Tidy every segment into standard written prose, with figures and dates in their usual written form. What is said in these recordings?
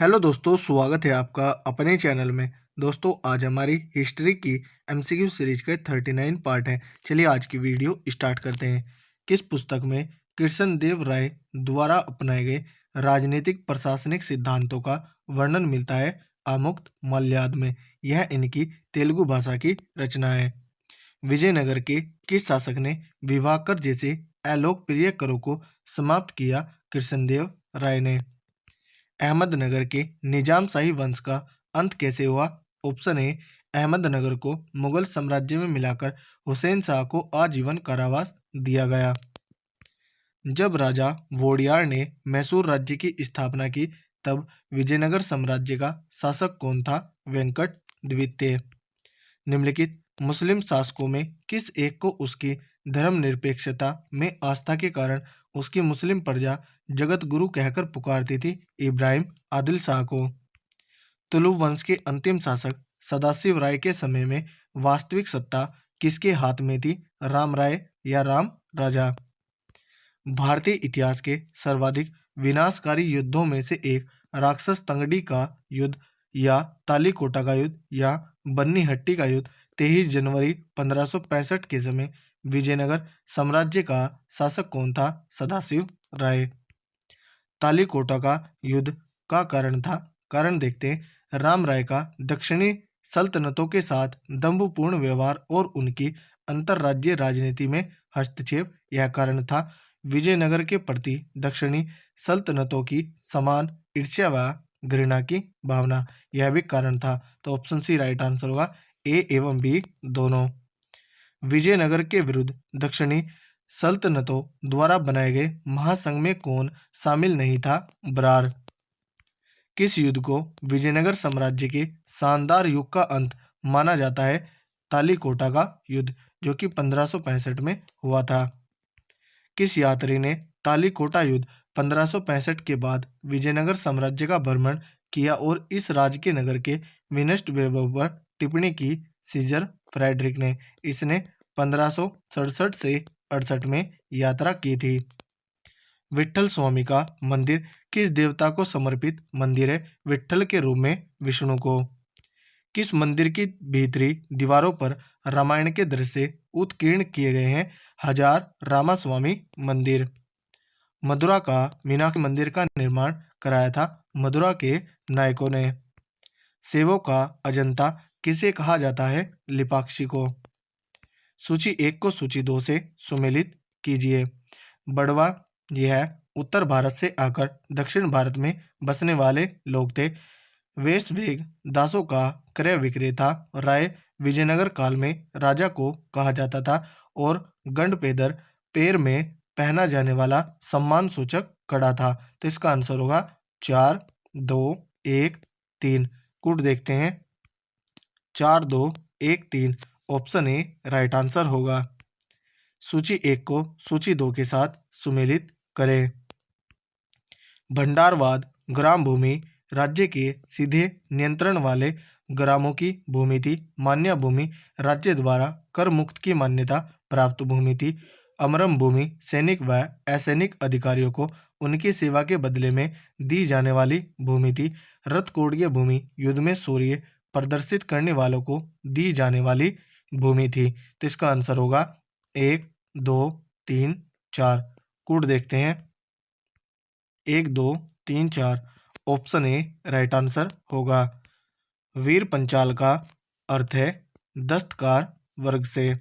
Hello दोस्तों, स्वागत है आपका अपने चैनल में। दोस्तों, आज हमारी हिस्ट्री की एमसीक्यू सीरीज के 39 पार्ट है। चलिए आज की वीडियो स्टार्ट करते हैं। किस पुस्तक में कृष्णदेव राय द्वारा अपनाए गए राजनीतिक प्रशासनिक सिद्धांतों का वर्णन मिलता है? आमुक्त मलयाद में। यह इनकी तेलुगु भाषा की रचना है। विजयनगर के किस शासक ने विवाकर जैसे अलोकप्रिय करों को समाप्त किया? कृष्णदेव राय ने। अहमदनगर के निजामशाही वंश का अंत कैसे हुआ? ऑप्शन ए, अहमदनगर को मुगल साम्राज्य में मिलाकर हुसैन शाह को आजीवन कारावास दिया गया। जब राजा वोडियार ने मैसूर राज्य की स्थापना की तब विजयनगर साम्राज्य का शासक कौन था? वेंकट द्वितीय। निम्नलिखित मुस्लिम शासकों में किस एक को उसकी धर्मनिरपेक्षता में आस्था के कारण उसकी मुस्लिम प्रजा जगत गुरु कहकर पुकारती थी? इब्राहिम आदिल शाह को। तुलु वंश के अंतिम शासक सदाशिव राय के समय में वास्तविक सत्ता किसके हाथ में थी? राम राय या राम राजा। भारतीय इतिहास के सर्वाधिक विनाशकारी युद्धों में से एक राक्षस तंगड़ी का युद्ध या तालीकोटा का युद्ध या बन्नी का युद्ध 23 जनवरी 1565 के समय विजयनगर साम्राज्य का शासक कौन था? सदाशिव राय। तालीकोटा का युद्ध का कारण था। कारण देखते हैं। राम राय का दक्षिणी सल्तनतों के साथ दंभपूर्ण व्यवहार और उनकी अंतर्राज्यीय राजनीति में हस्तक्षेप यह कारण था। विजयनगर के प्रति दक्षिणी सल्तनतों की समान ईर्ष्या व घृणा की भावना यह भी कारण था। तो ऑप्शन सी राइट आंसर होगा। ए एवं बी दोनों। विजयनगर के विरुद्ध दक्षिणी सल्तनतों द्वारा बनाए गए महासंघ में कौन शामिल नहीं था? बरार। किस युद्ध को विजयनगर साम्राज्य के शानदार युग का अंत माना जाता है? तालीकोटा का युद्ध, जो कि 1565 में हुआ था। किस यात्री ने तालीकोटा युद्ध 1565 के बाद विजयनगर साम्राज्य का भ्रमण किया और इस राज्य के नगर के विनष्ट वैभव पर टिप्पणी की? सीजर फ्रेडरिक ने। इसने 1567 से 68 में यात्रा की थी। विट्ठल स्वामी का मंदिर किस देवता को समर्पित मंदिर है? विट्ठल के रूप में विष्णु को। किस मंदिर की भीतरी दीवारों पर रामायण के दृश्य उत्कीर्ण किए गए हैं? हजार रामास्वामी मंदिर। मदुरा का मीनाक्षी मंदिर का निर्माण कराया था मदुरा के नायकों ने। सेवों का अजंता किसे कहा जाता है? लिपाक्षी को। सूची 1 को सूची 2 से सुमेलित कीजिए। बड़वा यह उत्तर भारत से आकर दक्षिण भारत में बसने वाले लोग थे। वेशवेग दासों का क्रय विक्रय था। राय विजयनगर काल में राजा को कहा जाता था और गंडपेदर पैर में पहना जाने वाला सम्मान सूचक कड़ा था। तो इसका आंसर होगा 4 2 1 3। कूट देखते हैं। 4 2 1 3 ऑप्शन ए राइट आंसर होगा। सूची 1 को सूची 2 के साथ सुमेलित करें। भंडारवाद ग्राम भूमि राज्य के सीधे नियंत्रण वाले ग्रामों की भूमि थी। मान्य भूमि राज्य द्वारा कर मुक्त की मान्यता प्राप्त भूमि थी। अमरम भूमि सैनिक व असैनिक अधिकारियों को उनकी सेवा के बदले में दी जाने वाली भूमि थी। रथकोड़ीय भूमि युद्ध में शौर्य प्रदर्शित करने वालों को दी जाने वाली भूमि थी। तो इसका आंसर होगा 1 2 3 4। कूट देखते हैं। 1 2 3 4 ऑप्शन ए राइट आंसर होगा। वीर पंचाल का अर्थ है दस्तकार वर्ग से।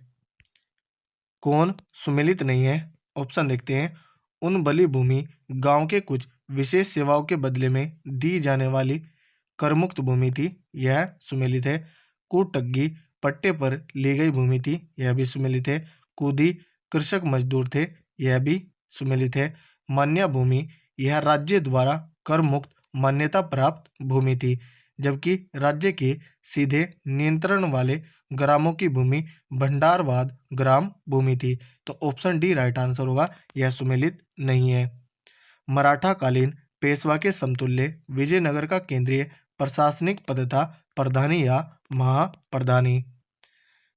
कौन सुमेलित नहीं है? ऑप्शन देखते हैं। उन बली भूमि गांव के कुछ विशेष सेवाओं के बदले में दी जाने वाली करमुक्त भूमि थी, यह सुमेलित है। कुटग्गी पट्टे पर ली गई भूमि थी, यह भी सुमेलित है। कूदी कृषक मजदूर थे, यह भी सुमेलित है। मान्य भूमि यह राज्य द्वारा कर मुक्त मान्यता प्राप्त भूमि थी, जबकि राज्य के सीधे नियंत्रण वाले ग्रामों की भूमि भंडारवाद ग्राम भूमि थी। तो ऑप्शन डी राइट आंसर होगा, यह सुमेलित नहीं है। मराठा कालीन पेशवा के समतुल्य विजयनगर का केंद्रीय प्रशासनिक पद था प्रधानी या महाप्रधानी।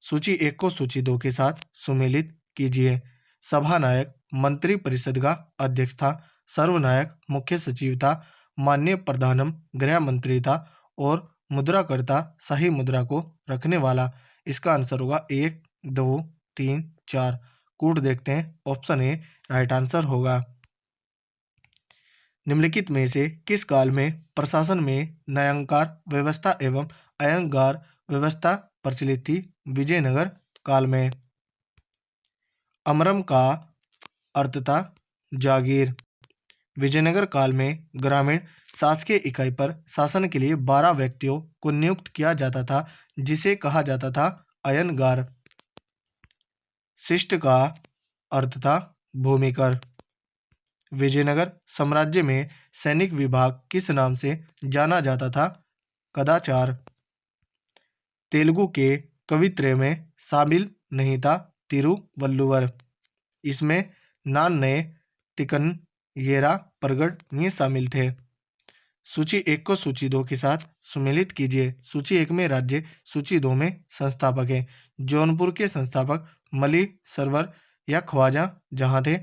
सूची 1 को सूची 2 के साथ सुमेलित कीजिए। सभानायक मंत्री परिषद का अध्यक्ष था। सर्वनायक मुख्य सचिव था। माननीय प्रधानम गृह मंत्री था और मुद्राकर्ता शाही मुद्रा को रखने वाला। इसका आंसर होगा 1, 2, 3, 4। कूट देखते हैं। ऑप्शन ए राइट आंसर होगा। निम्नलिखित में से किस काल में प्रशासन में न्यायाधिकार व्यवस्था एवं अयंगार व्यवस्था प्रचलित थी? विजयनगर काल में। अमरम का अर्थ था जागीर। विजयनगर काल में ग्रामीण शासकीय इकाई पर शासन के लिए 12 व्यक्तियों को नियुक्त किया जाता था, जिसे कहा जाता था अयनगार। शिष्ट का अर्थ था भूमिकर। विजयनगर साम्राज्य में सैनिक विभाग किस नाम से जाना जाता था? कदाचार। तेलुगु के कवित्रय में शामिल नहीं था तिरुवल्लुवर। इसमें नान्नय, तिकन, येरा, परगढ़ ये शामिल थे। सूची 1 को सूची 2 के साथ सुमेलित कीजिए। सूची 1 में राज्य, सूची 2 में संस्थापक है। जौनपुर के संस्थापक मली सरवर या ख्वाजा जहां थे।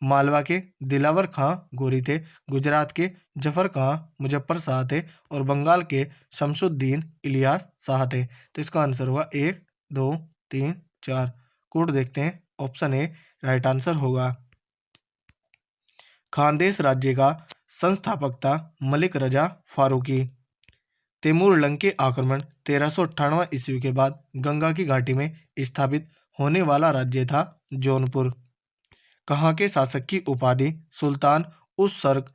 मालवा के दिलावर खां गोरी थे। गुजरात के जफर खां मुजफ्फर शाह थे और बंगाल के शमसुद्दीन इलियास शाह थे। तो इसका आंसर होगा 1, 2, 3, 4। कोड देखते हैं। ऑप्शन ए राइट आंसर होगा। खानदेश राज्य का संस्थापक था मलिक रजा फारूकी। तैमूर लंग के आक्रमण 1398 ईस्वी के बाद गंगा की घाटी में स्थापित होने वाला राज्य था जौनपुर। कहाँ के शासक की उपाधि सुल्तान उस सर्ग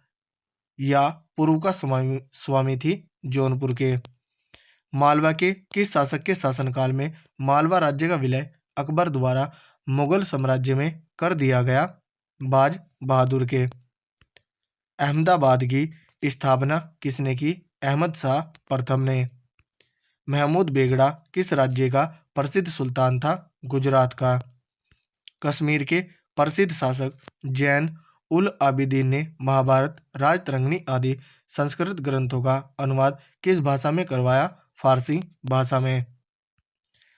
या पूर्व का स्वामी थी? जौनपुर के। मालवा के किस शासक के शासनकाल में मालवा राज्य का विलय अकबर द्वारा मुगल साम्राज्य में कर दिया गया? बाज बहादुर के। अहमदाबाद की स्थापना किसने की? अहमद शाह प्रथम ने। महमूद बेगड़ा किस राज्य का प्रसिद्ध सुल्तान था? गुजरात का। कश्मीर के प्रसिद्ध शासक जैन उल आबिदीन ने महाभारत, राजतरंगिणी आदि संस्कृत ग्रंथों का अनुवाद किस भाषा में करवाया? फारसी भाषा में।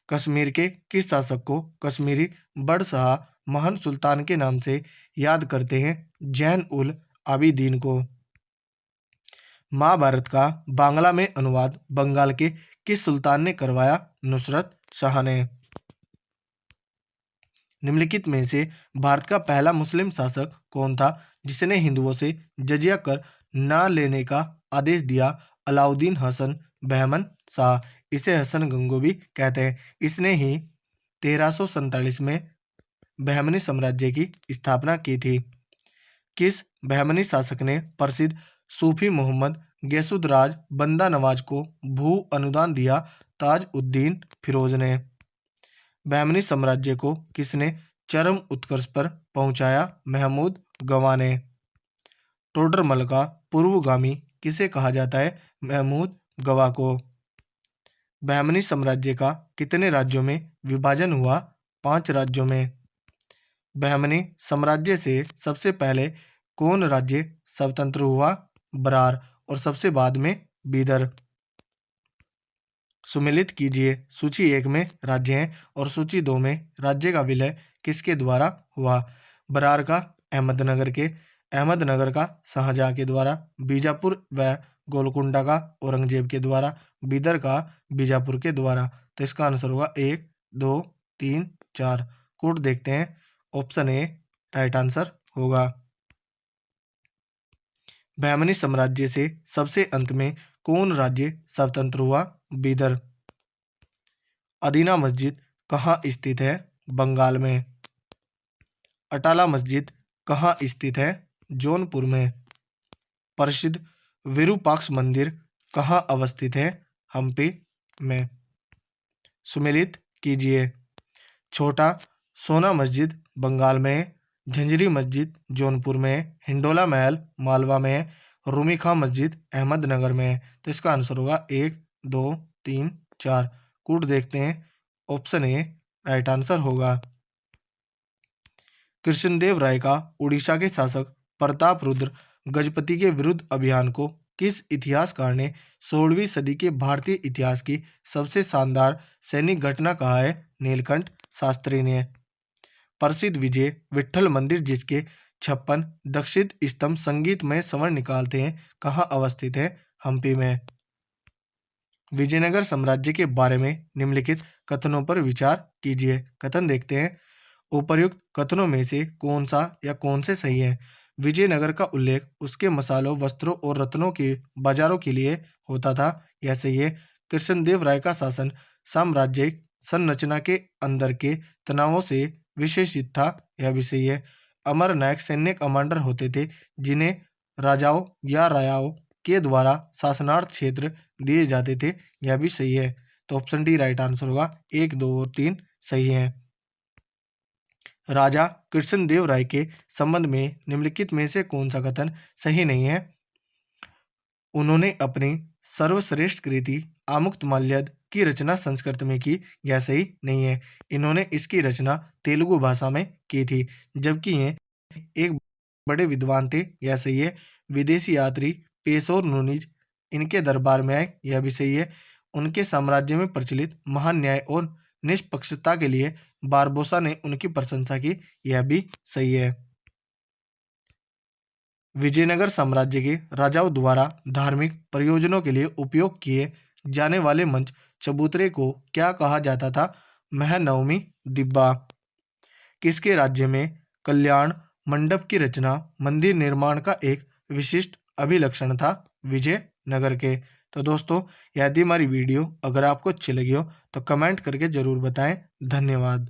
कश्मीर के किस शासक को कश्मीरी बड़शाह महान सुल्तान के नाम से याद करते हैं? जैन उल आबिदीन को। महाभारत का बांग्ला में अनुवाद बंगाल के किस सुल्तान ने करवाया? नुसरत शाह ने। निम्नलिखित में से भारत का पहला मुस्लिम शासक कौन था जिसने हिंदुओं से जजिया कर न लेने का आदेश दिया? अलाउद्दीन हसन बहमन शाह। इसे हसन गंगो भी कहते हैं। इसने ही 1347 में बहमनी साम्राज्य की स्थापना की थी। किस बहमनी शासक ने प्रसिद्ध सूफी मोहम्मद गैसुद्राज बंदा नवाज को भू अनुदान दिया? ताज उद्दीन फिरोज ने। बहमनी साम्राज्य को किसने चरम उत्कर्ष पर पहुंचाया? महमूद गवा ने। टोडरमल का पूर्वगामी किसे कहा जाता है? महमूद गवा को। बहमनी साम्राज्य का कितने राज्यों में विभाजन हुआ? 5 राज्यों में। बहमनी साम्राज्य से सबसे पहले कौन राज्य स्वतंत्र हुआ? बरार। और सबसे बाद में बीदर। सुमेलित कीजिए। सूची 1 में राज्य हैं और सूची 2 में राज्य का विलय किसके द्वारा हुआ? बरार का अहमदनगर का शाहजहां के द्वारा, बीजापुर व गोलकुंडा का औरंगजेब के द्वारा, बीदर का बीजापुर के द्वारा। तो इसका आंसर होगा 1, 2, 3, 4। कोड देखते हैं। ऑप्शन ए राइट आंसर होगा। बहमनी साम्राज्य से सबसे अंत में कौन राज्य स्वतंत्र हुआ? बीदर। अदीना मस्जिद कहाँ स्थित है? बंगाल में। अटाला मस्जिद कहाँ स्थित है? जौनपुर में। प्रसिद्ध विरूपाक्ष मंदिर कहाँ अवस्थित है? हम्पी में। सुमेलित कीजिए। छोटा सोना मस्जिद बंगाल में है। झंझरी मस्जिद जौनपुर में है। हिंडोला महल मालवा में है। रूमी खां मस्जिद अहमदनगर में है। तो इसका आंसर होगा 1, 2, 3, 4। कूट देखते हैं। ऑप्शन ए राइट आंसर होगा। कृष्णदेव राय का उड़ीसा के शासक प्रताप रुद्र गजपति के विरुद्ध अभियान को किस इतिहासकार ने 16वीं सदी के भारतीय इतिहास की सबसे शानदार सैनिक घटना कहा है? नीलकंठ शास्त्री ने। प्रसिद्ध विजय विट्ठल मंदिर जिसके 56 दक्षिण स्तंभ संगीतमय स्वर निकालते हैं, कहाँ अवस्थित है? हम्पी में। विजयनगर साम्राज्य के बारे में निम्नलिखित कथनों पर विचार कीजिए। कथन देखते हैं। उपर्युक्त कथनों में से कौन सा या कौन से सही है? विजयनगर का उल्लेख उसके मसालों, वस्त्रों और रत्नों के बाजारों के लिए होता था, यह सही है। कृष्णदेव राय का शासन साम्राज्यिक संरचना के अंदर के तनावों से विशेषित था, यह भी सही है। अमर नायक सैन्य कमांडर होते थे जिन्हें राजाओं या रायाओं के द्वारा शासनार्थ क्षेत्र दिए जाते थे, यह भी सही है। तो ऑप्शन डी राइट आंसर होगा। 1, 2 और 3 सही है। राजा कृष्णदेव राय के संबंध में निम्नलिखित में से कौन सा कथन सही नहीं है? उन्होंने अपनी सर्वश्रेष्ठ कृति आमुक्तमाल्यद की रचना संस्कृत में की, यह सही नहीं है। इन्होंने इसकी रचना तेलुगु भाषा में की थी, जबकि ये एक बड़े विद्वान थे, यह सही है। विदेशी यात्री पेशोर नूनीज इनके दरबार में आए, यह भी सही है। उनके साम्राज्य में प्रचलित महान न्याय और निष्पक्षता के लिए बारबोसा ने उनकी प्रशंसा की, यह भी सही है। विजयनगर साम्राज्य के राजाओं द्वारा धार्मिक प्रयोजनों के लिए उपयोग किए जाने वाले मंच चबूतरे को क्या कहा जाता था? महानवमी दिब्बा। किसके राज्य में कल्याण मंडप की रचना मंदिर निर्माण का एक विशिष्ट अभिलक्षण था? विजयनगर के। तो दोस्तों, यदि हमारी वीडियो अगर आपको अच्छी लगी हो तो कमेंट करके जरूर बताएं। धन्यवाद।